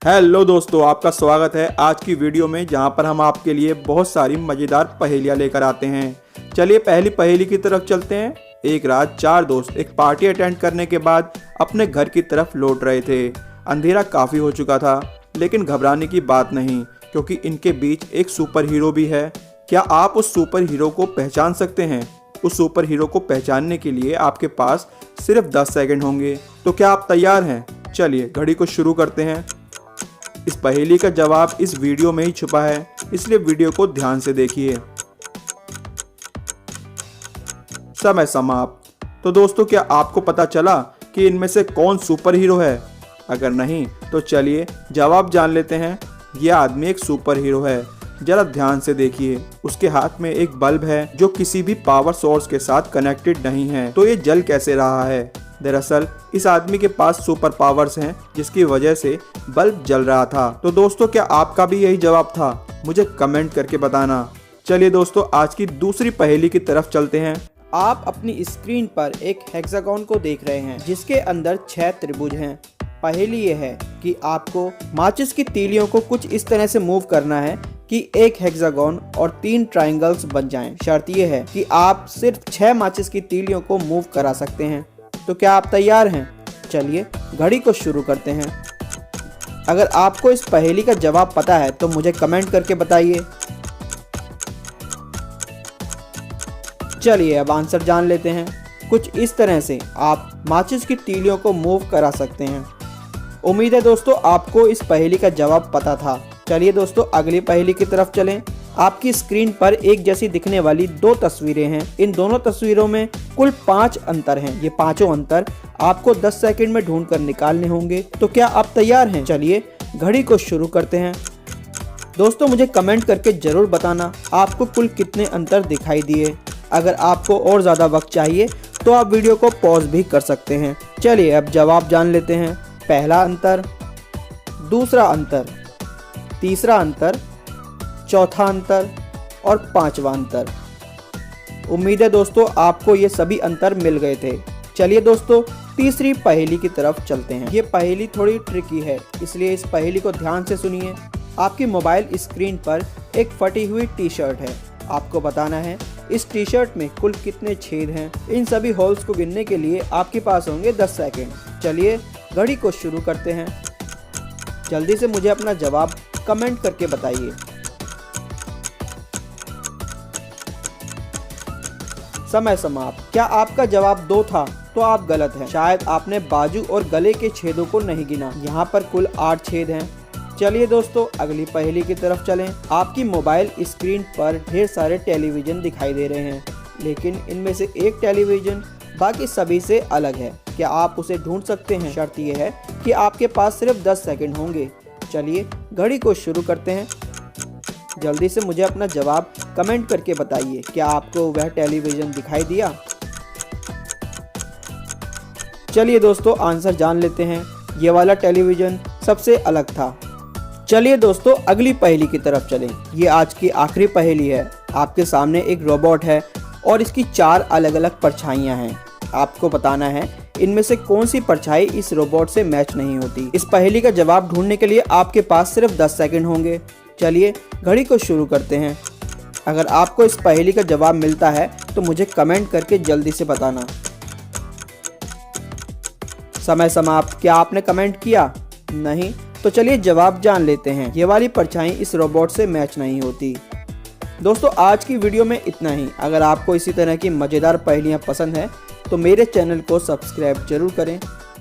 Hello दोस्तों, आपका स्वागत है आज की वीडियो में जहां पर हम आपके लिए बहुत सारी मज़ेदार पहेलियां लेकर आते हैं। चलिए पहली पहेली की तरफ चलते हैं। एक रात चार दोस्त एक पार्टी अटेंड करने के बाद अपने घर की तरफ लौट रहे थे। अंधेरा काफ़ी हो चुका था, लेकिन घबराने की बात नहीं, क्योंकि इनके बीच एक सुपर हीरो भी है। क्या आप उस सुपर हीरो को पहचान सकते हैं? उस सुपर हीरो को पहचानने के लिए आपके पास सिर्फ 10 सेकंड होंगे। तो क्या आप तैयार हैं? चलिए घड़ी को शुरू करते हैं। इस पहेली का जवाब इस वीडियो में ही छुपा है, इसलिए वीडियो को ध्यान से देखिए। समय समाप्त। तो दोस्तों, क्या आपको पता चला कि इनमें से कौन सुपर हीरो है? अगर नहीं तो चलिए जवाब जान लेते हैं। यह आदमी एक सुपर हीरो है। जरा ध्यान से देखिए, उसके हाथ में एक बल्ब है जो किसी भी पावर सोर्स के साथ कनेक्टेड नहीं है। तो ये जल कैसे रहा है? दरअसल इस आदमी के पास सुपर पावर्स हैं, जिसकी वजह से बल्ब जल रहा था। तो दोस्तों, क्या आपका भी यही जवाब था? मुझे कमेंट करके बताना। चलिए दोस्तों, आज की दूसरी पहेली की तरफ चलते हैं। आप अपनी स्क्रीन पर एक हेक्सागोन को देख रहे हैं, जिसके अंदर 6 त्रिभुज हैं। पहेली यह है कि आपको माचिस की तीलियों को कुछ इस तरह से मूव करना है कि एक हेक्सागोन और 3 ट्रायंगल्स बन जाएं। शर्त यह है कि आप सिर्फ 6 माचिस की तीलियों को मूव करा सकते हैं। तो क्या आप तैयार हैं? चलिए घड़ी को शुरू करते हैं। अगर आपको इस पहेली का जवाब पता है तो मुझे कमेंट करके बताइए। चलिए अब आंसर जान लेते हैं। कुछ इस तरह से आप माचिस की तीलियों को मूव करा सकते हैं। उम्मीद है दोस्तों आपको इस पहेली का जवाब पता था। चलिए दोस्तों अगली पहेली की तरफ चलें। आपकी स्क्रीन पर एक जैसी दिखने वाली 2 तस्वीरें हैं। इन दोनों तस्वीरों में कुल 5 अंतर हैं। ये पांचों अंतर आपको 10 सेकंड में ढूंढकर निकालने होंगे। तो क्या आप तैयार हैं? चलिए घड़ी को शुरू करते हैं। दोस्तों मुझे कमेंट करके जरूर बताना आपको कुल कितने अंतर दिखाई दिए। अगर आपको और ज़्यादा वक्त चाहिए तो आप वीडियो को पॉज भी कर सकते हैं। चलिए अब जवाब जान लेते हैं। पहला अंतर, दूसरा अंतर, तीसरा अंतर, चौथा अंतर और 5वां अंतर। उम्मीद है दोस्तों आपको ये सभी अंतर मिल गए थे। चलिए दोस्तों तीसरी पहेली की तरफ चलते हैं। ये पहेली थोड़ी ट्रिकी है, इसलिए इस पहेली को ध्यान से सुनिए। आपकी मोबाइल स्क्रीन पर एक फटी हुई टी शर्ट है। आपको बताना है इस टी शर्ट में कुल कितने छेद हैं। इन सभी होल्स को गिनने के लिए आपके पास होंगे 10 सेकंड। चलिए घड़ी को शुरू करते हैं। जल्दी से मुझे अपना जवाब कमेंट करके बताइए। समय समाप्त। क्या आपका जवाब 2 था? तो आप गलत हैं। शायद आपने बाजू और गले के छेदों को नहीं गिना। यहाँ पर कुल 8 छेद हैं। चलिए दोस्तों अगली पहेली की तरफ चलें। आपकी मोबाइल स्क्रीन पर ढेर सारे टेलीविजन दिखाई दे रहे हैं, लेकिन इनमें से एक टेलीविजन बाकी सभी से अलग है। क्या आप उसे ढूंढ सकते हैं? शर्त यह है कि आपके पास सिर्फ 10 सेकंड होंगे। चलिए घड़ी को शुरू करते हैं। जल्दी से मुझे अपना जवाब कमेंट करके बताइए। क्या आपको वह टेलीविजन दिखाई दिया? चलिए दोस्तों आंसर जान लेते हैं। ये वाला टेलीविजन सबसे अलग था। चलिए दोस्तों अगली पहेली की तरफ चलें। ये आज की आखिरी पहेली है। आपके सामने एक रोबोट है और इसकी 4 अलग अलग परछाइयां हैं। आपको बताना है इनमें से कौन सी परछाई इस रोबोट से मैच नहीं होती। इस पहेली का जवाब ढूंढने के लिए आपके पास सिर्फ 10 सेकंड होंगे। चलिए घड़ी को शुरू करते हैं। अगर आपको इस पहेली का जवाब मिलता है तो मुझे कमेंट करके जल्दी से बताना। समय समाप्त। क्या आपने कमेंट किया? नहीं? तो चलिए जवाब जान लेते हैं। ये वाली परछाई इस रोबोट से मैच नहीं होती। दोस्तों आज की वीडियो में इतना ही। अगर आपको इसी तरह की मज़ेदार पहेलियाँ पसंद है तो मेरे चैनल को सब्सक्राइब जरूर करें।